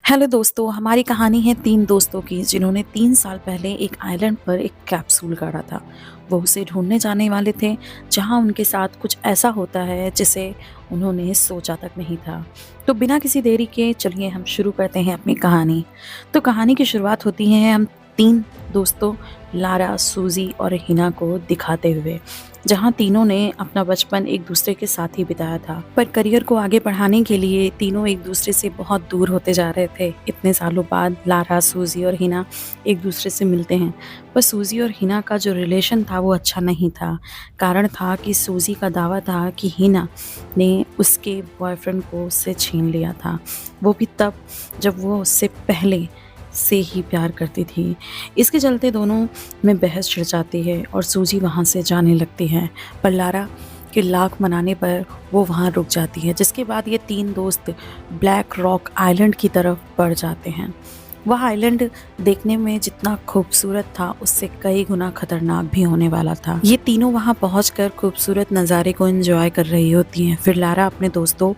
Hello दोस्तों, हमारी कहानी है 3 दोस्तों की जिन्होंने 3 साल पहले एक आइलैंड पर एक कैप्सूल गाड़ा था। वो उसे ढूँढने जाने वाले थे, जहाँ उनके साथ कुछ ऐसा होता है जिसे उन्होंने सोचा तक नहीं था। तो बिना किसी देरी के चलिए हम शुरू करते हैं अपनी कहानी। तो कहानी की शुरुआत होती है हम 3 दोस्तों लारा, सूज़ी और हिना को दिखाते हुए, जहाँ तीनों ने अपना बचपन एक दूसरे के साथ ही बिताया था। पर करियर को आगे बढ़ाने के लिए तीनों एक दूसरे से बहुत दूर होते जा रहे थे। इतने सालों बाद लारा, सूज़ी और हिना एक दूसरे से मिलते हैं। पर सूज़ी और हिना का जो रिलेशन था वो अच्छा नहीं था। कारण था कि सूज़ी का दावा था कि हिना ने उसके बॉयफ्रेंड को उससे छीन लिया था। वो भी तब जब वो उससे पहले से ही प्यार करती थी। इसके चलते दोनों में बहस छिड़ जाती है और सूजी वहाँ से जाने लगती है। पर लारा के लाख मनाने पर वो वहाँ रुक जाती है, जिसके बाद ये 3 दोस्त ब्लैक रॉक आइलैंड की तरफ बढ़ जाते हैं। वह आइलैंड देखने में जितना खूबसूरत था उससे कई गुना खतरनाक भी होने वाला था। ये तीनों वहाँ पहुंचकर खूबसूरत नज़ारे को एंजॉय कर रही होती हैं। फिर लारा अपने दोस्तों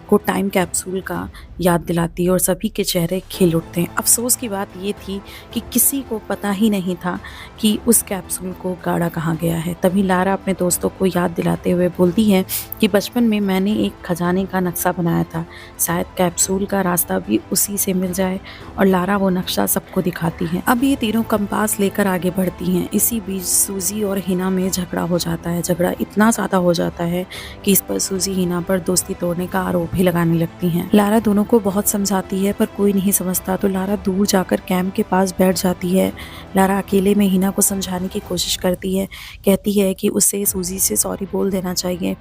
को टाइम कैप्सूल का याद दिलाती है और सभी के चेहरे खिल उठते हैं। अफसोस की बात ये थी कि किसी को पता ही नहीं था कि उस कैप्सूल को गाड़ा कहाँ गया है। तभी लारा अपने दोस्तों को याद दिलाते हुए बोलती है कि बचपन में मैंने एक खजाने का नक्शा बनाया था, शायद कैप्सूल का रास्ता भी उसी से मिल जाए। और लारा वो नक्शा सबको दिखाती है। अब ये तीनों कंपास लेकर आगे बढ़ती हैं। इसी बीच सूजी और हिना में झगड़ा हो जाता है। झगड़ा इतना ज़्यादा हो जाता है कि इस पर सूजी हिना पर दोस्ती तोड़ने का आरोप भी लगाने लगती हैं। लारा दोनों को बहुत समझाती है पर कोई नहीं समझता, तो लारा दूर जाकर कैंप के पास बैठ जाती है। लारा अकेले में हिना को समझाने की कोशिश करती है, कहती है कि उसे सूजी से सॉरी बोल देना चाहिए।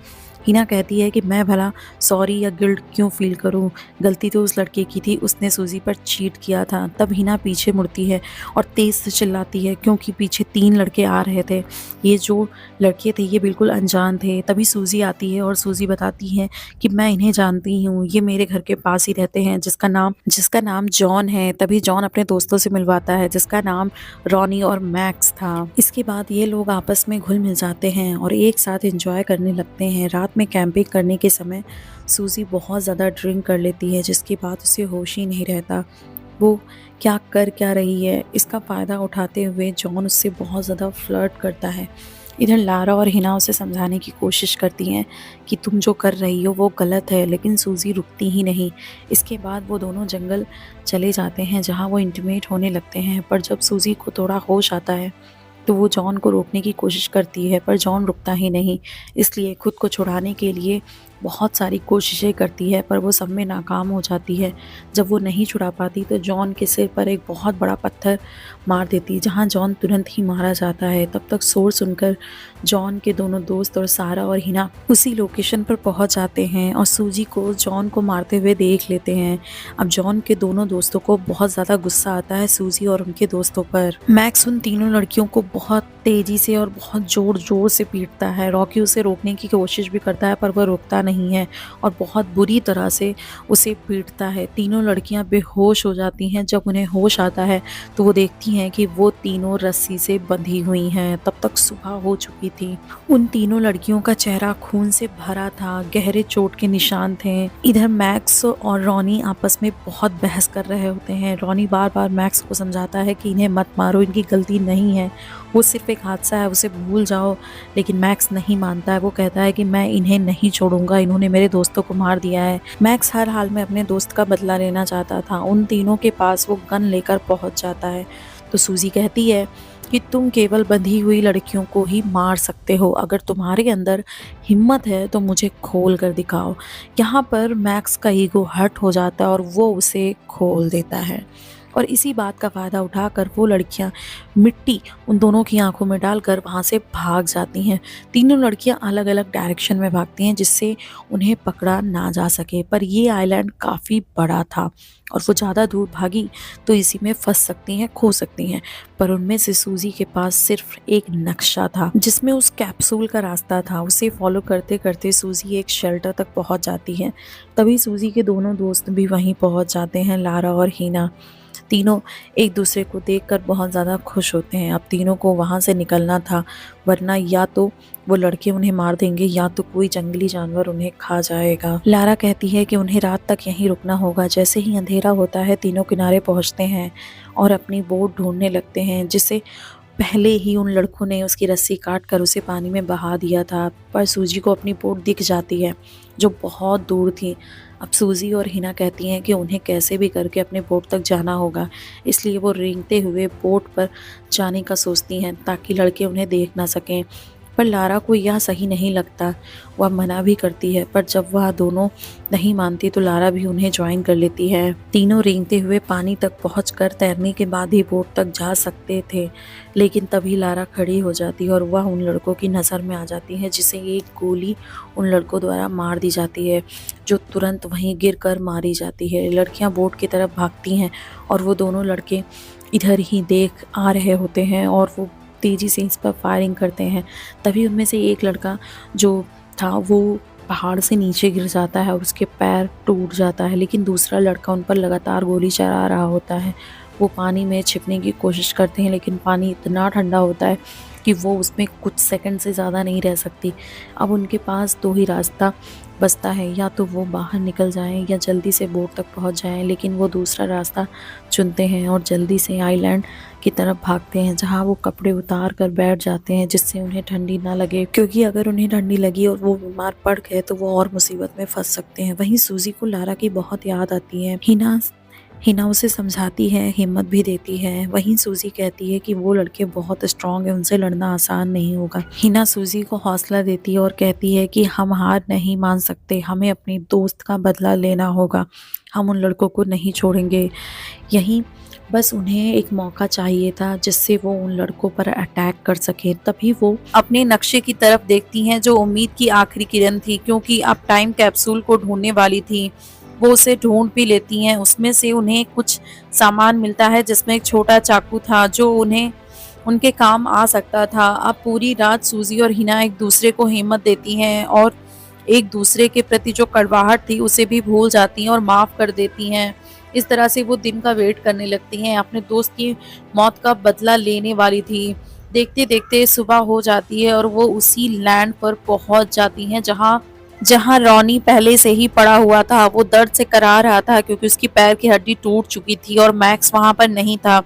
हिना कहती है कि मैं भला सॉरी या गिल्ट क्यों फील करूं, गलती तो उस लड़के की थी, उसने सूजी पर चीट किया था। तब हिना पीछे मुड़ती है और तेज से चिल्लाती है क्योंकि पीछे 3 लड़के आ रहे थे। ये जो लड़के थे ये बिल्कुल अनजान थे। तभी सूजी आती है और सूजी बताती है कि मैं इन्हें जानती हूँ, ये मेरे घर के पास ही रहते हैं, जिसका नाम जॉन है। तभी जॉन अपने दोस्तों से मिलवाता है जिसका नाम रॉनी और मैक्स था। इसके बाद ये लोग आपस में घुल मिल जाते हैं और एक साथ एंजॉय करने लगते हैं। रात में कैंपिंग करने के समय सूजी बहुत ज़्यादा ड्रिंक कर लेती है, जिसके बाद उसे होश ही नहीं रहता। वो क्या रही है, इसका फ़ायदा उठाते हुए जॉन उससे बहुत ज़्यादा फ्लर्ट करता है। इधर लारा और हिना उसे समझाने की कोशिश करती हैं कि तुम जो कर रही हो वो गलत है, लेकिन सूजी रुकती ही नहीं। इसके बाद वो दोनों जंगल चले जाते हैं जहाँ वो इंटीमेट होने लगते हैं। पर जब सूजी को थोड़ा होश आता है तो वो जॉन को रोकने की कोशिश करती है, पर जॉन रुकता ही नहीं। इसलिए खुद को छुड़ाने के लिए बहुत सारी कोशिशें करती है, पर वो सब में नाकाम हो जाती है। जब वो नहीं छुड़ा पाती तो जॉन के सिर पर एक बहुत बड़ा पत्थर मार देती, जहाँ जॉन तुरंत ही मारा जाता है। तब तक शोर सुनकर जॉन के दोनों दोस्त और सारा और हिना उसी लोकेशन पर पहुंच जाते हैं और सूजी को जॉन को मारते हुए देख लेते हैं। अब जॉन के दोनों दोस्तों को बहुत ज़्यादा गुस्सा आता है सूजी और उनके दोस्तों पर। मैक्स उन तीनों लड़कियों को बहुत तेजी से और बहुत जोर जोर से पीटता है। रॉकी उसे रोकने की कोशिश भी करता है पर वह रुकता नहीं है और बहुत बुरी तरह से उसे पीटता है। तीनों लड़कियां बेहोश हो जाती हैं। जब उन्हें होश आता है तो वो देखती हैं कि वो तीनों रस्सी से बंधी हुई हैं। तब तक सुबह हो चुकी थी। उन तीनों लड़कियों का चेहरा खून से भरा था, गहरे चोट के निशान थे। इधर मैक्स और रॉनी आपस में बहुत बहस कर रहे होते हैं। रॉनी बार बार मैक्स को समझाता है कि इन्हें मत मारो, इनकी गलती नहीं है, वो सिर्फ एक हादसा है, उसे भूल जाओ। लेकिन मैक्स नहीं मानता है। वो कहता है कि मैं इन्हें नहीं छोड़ूंगा, इन्होंने मेरे दोस्तों को मार दिया है। मैक्स हर हाल में अपने दोस्त का बदला लेना चाहता था। उन तीनों के पास वो गन लेकर पहुंच जाता है। तो सूजी कहती है कि तुम केवल बंधी हुई लड़कियों को ही मार सकते हो, अगर तुम्हारे अंदर हिम्मत है तो मुझे खोल कर दिखाओ। यहाँ पर मैक्स का ईगो हर्ट हो जाता है और वो उसे खोल देता है। और इसी बात का फ़ायदा उठाकर वो लड़कियां मिट्टी उन दोनों की आंखों में डालकर वहाँ से भाग जाती हैं। तीनों लड़कियां अलग अलग डायरेक्शन में भागती हैं जिससे उन्हें पकड़ा ना जा सके। पर ये आइलैंड काफ़ी बड़ा था और वो ज़्यादा दूर भागी तो इसी में फंस सकती हैं, खो सकती हैं। पर उनमें से सूजी के पास सिर्फ एक नक्शा था जिसमें उस कैप्सूल का रास्ता था। उसे फॉलो करते करते सूजी एक शेल्टर तक पहुंच जाती है। तभी सूजी के दोनों दोस्त भी वहीं पहुंच जाते हैं, लारा और हिना। तीनों एक दूसरे को देखकर बहुत ज़्यादा खुश होते हैं। अब तीनों को वहाँ से निकलना था, वरना या तो वो लड़के उन्हें मार देंगे या तो कोई जंगली जानवर उन्हें खा जाएगा। लारा कहती है कि उन्हें रात तक यहीं रुकना होगा। जैसे ही अंधेरा होता है तीनों किनारे पहुँचते हैं और अपनी बोट ढूंढने लगते हैं, जिसे पहले ही उन लड़कों ने उसकी रस्सी काट कर उसे पानी में बहा दिया था। पर सूजी को अपनी बोट दिख जाती है जो बहुत दूर थी। अब सूजी और हिना कहती हैं कि उन्हें कैसे भी करके अपने बोट तक जाना होगा, इसलिए वो रेंगते हुए बोट पर जाने का सोचती हैं ताकि लड़के उन्हें देख ना सकें। पर लारा को यह सही नहीं लगता, वह मना भी करती है, पर जब वह दोनों नहीं मानती तो लारा भी उन्हें ज्वाइन कर लेती है। तीनों रेंगते हुए पानी तक पहुंचकर तैरने के बाद ही बोट तक जा सकते थे, लेकिन तभी लारा खड़ी हो जाती है और वह उन लड़कों की नज़र में आ जाती है, जिसे एक गोली उन लड़कों द्वारा मार दी जाती है, जो तुरंत वहीं गिर कर मारी जाती है। लड़कियां बोट की तरफ भागती हैं और वो दोनों लड़के इधर ही देख आ रहे होते हैं और वो तेज़ी से इस पर फायरिंग करते हैं। तभी उनमें से एक लड़का जो था वो पहाड़ से नीचे गिर जाता है और उसके पैर टूट जाता है, लेकिन दूसरा लड़का उन पर लगातार गोली चला रहा होता है। वो पानी में छिपने की कोशिश करते हैं, लेकिन पानी इतना ठंडा होता है कि वो उसमें कुछ सेकंड से ज़्यादा नहीं रह सकती। अब उनके पास दो ही रास्ता बचता है, या तो वो बाहर निकल जाएं या जल्दी से बोट तक पहुंच जाएं, लेकिन वो दूसरा रास्ता चुनते हैं और जल्दी से आइलैंड की तरफ भागते हैं, जहां वो कपड़े उतार कर बैठ जाते हैं जिससे उन्हें ठंडी ना लगे, क्योंकि अगर उन्हें ठंडी लगी और वो बीमार पड़ गए तो वो और मुसीबत में फंस सकते हैं। वहीं सूजी को लारा की बहुत याद आती है। हिना उसे समझाती है, हिम्मत भी देती है। वहीं सूजी कहती है कि वो लड़के बहुत स्ट्रांग हैं, उनसे लड़ना आसान नहीं होगा। हिना सूजी को हौसला देती है और कहती है कि हम हार नहीं मान सकते, हमें अपने दोस्त का बदला लेना होगा, हम उन लड़कों को नहीं छोड़ेंगे। यहीं बस उन्हें एक मौका चाहिए था जिससे वो उन लड़कों पर अटैक कर सके। तभी वो अपने नक्शे की तरफ देखती हैं जो उम्मीद की आखिरी किरण थी, क्योंकि अब टाइम कैप्सूल को ढूंढने वाली थी। वो उसे ढूंढ भी लेती हैं। उसमें से उन्हें कुछ सामान मिलता है जिसमें एक छोटा चाकू था जो उन्हें उनके काम आ सकता था। अब पूरी रात सूजी और हिना एक दूसरे को हिम्मत देती हैं और एक दूसरे के प्रति जो कड़वाहट थी उसे भी भूल जाती हैं और माफ़ कर देती हैं। इस तरह से वो दिन का वेट करने लगती हैं, अपने दोस्त की मौत का बदला लेने वाली थी। देखते देखते सुबह हो जाती है और वो उसी लैंड पर पहुंच जाती हैं जहां रॉनी पहले से ही पड़ा हुआ था। वो दर्द से करा रहा था क्योंकि उसकी पैर की हड्डी टूट चुकी थी और मैक्स वहां पर नहीं था।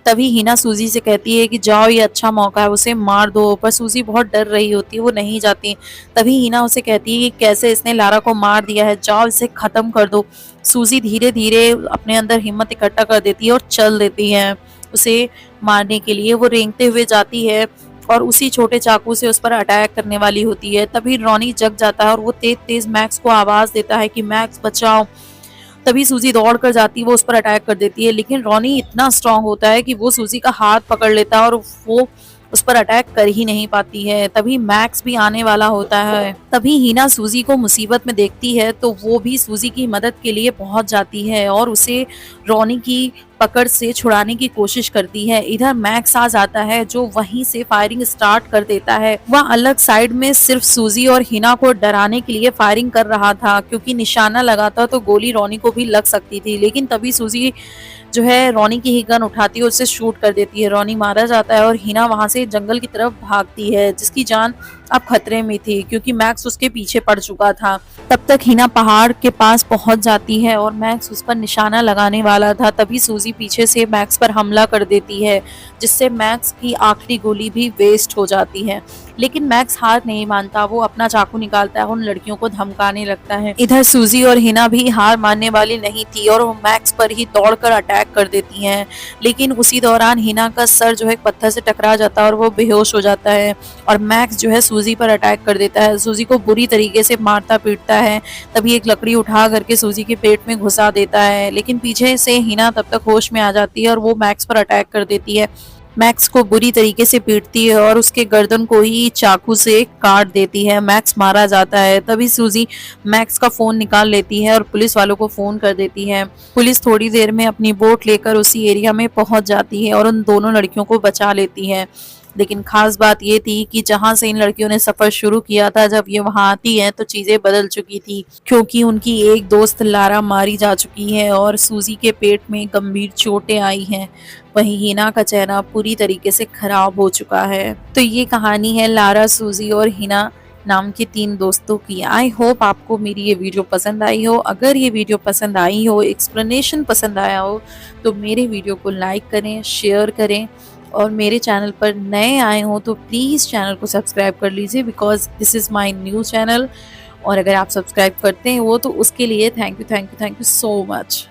तभी हिना सूजी से कहती है कि जाओ, ये अच्छा मौका है, उसे मार दो। पर सूजी बहुत डर रही होती है, वो नहीं जाती। तभी हिना उसे कहती है कि कैसे इसने लारा को मार दिया है, जाओ इसे खत्म कर दो। सूजी धीरे धीरे अपने अंदर हिम्मत इकट्ठा कर देती है और चल देती है उसे मारने के लिए। वो रेंगते हुए जाती है और उसी छोटे चाकू से उस पर अटैक करने वाली होती है। तभी रॉनी जग जाता है और वो तेज तेज मैक्स को आवाज देता है कि मैक्स बचाओ। तभी सूजी दौड़ कर जाती है, वो उस पर अटैक कर देती है, लेकिन रॉनी इतना स्ट्रांग होता है कि वो सूजी का हाथ पकड़ लेता है और वो उस पर अटैक कर ही नहीं पाती है। तभी मैक्स भी आने वाला होता है। तभी हिना सूजी को मुसीबत में देखती है तो वो भी सूजी की मदद के लिए पहुंच जाती है और उसे रॉनी की पकड़ से छुड़ाने की कोशिश करती है। इधर मैक्स आ जाता है जो वहीं से फायरिंग स्टार्ट कर देता है। वह अलग साइड में सिर्फ सूजी और हिना को डराने के लिए फायरिंग कर रहा था, क्योंकि निशाना लगाता तो गोली रॉनी को भी लग सकती थी, लेकिन तभी सूजी जो है रॉनी की ही गन उठाती है और उसे शूट कर देती है। रॉनी मारा जाता है और हिना वहां से जंगल की तरफ भागती है, जिसकी जान अब खतरे में थी क्योंकि मैक्स उसके पीछे पड़ चुका था। तब तक हिना पहाड़ के पास पहुंच जाती है और मैक्स उस पर निशाना लगाने वाला था। तभी सूजी पीछे से मैक्स पर हमला कर देती है, जिससे मैक्स की आखिरी गोली भी वेस्ट हो जाती है। लेकिन मैक्स हार नहीं मानता, वो अपना चाकू निकालता है, उन लड़कियों को धमकाने लगता है। इधर सूजी और हिना भी हार मानने वाली नहीं थी और वो मैक्स पर ही दौड़कर अटैक कर देती हैं। लेकिन उसी दौरान हिना का सर जो है पत्थर से टकरा जाता है और वो बेहोश हो जाता है और मैक्स जो है सूजी पर अटैक कर देता है। सूजी को बुरी तरीके से मारता पीटता है। तभी एक लकड़ी उठा करके सूजी के पेट में घुसा देता है, लेकिन पीछे से हिना तब तक होश में आ जाती है और वो मैक्स पर अटैक कर देती है। मैक्स को बुरी तरीके से पीटती है और उसके गर्दन को ही चाकू से काट देती है। मैक्स मारा जाता है। तभी सूजी मैक्स का फोन निकाल लेती है और पुलिस वालों को फोन कर देती है। पुलिस थोड़ी देर में अपनी बोट लेकर उसी एरिया में पहुंच जाती है और उन दोनों लड़कियों को बचा लेती है। लेकिन खास बात ये थी कि जहाँ से इन लड़कियों ने सफ़र शुरू किया था, जब ये वहाँ आती हैं तो चीज़ें बदल चुकी थी, क्योंकि उनकी एक दोस्त लारा मारी जा चुकी है और सूजी के पेट में गंभीर चोटें आई हैं। वहीं हिना का चेहरा पूरी तरीके से खराब हो चुका है। तो ये कहानी है लारा, सूजी और हिना नाम के 3 दोस्तों की। आई होप आपको मेरी ये वीडियो पसंद आई हो। अगर ये वीडियो पसंद आई हो, एक्सप्लेनेशन पसंद आया हो, तो मेरे वीडियो को लाइक करें, शेयर करें और मेरे चैनल पर नए आए हों तो प्लीज़ चैनल को सब्सक्राइब कर लीजिए, because this is my new channel. और अगर आप सब्सक्राइब करते हैं वो, तो उसके लिए thank you, thank you, thank you so much.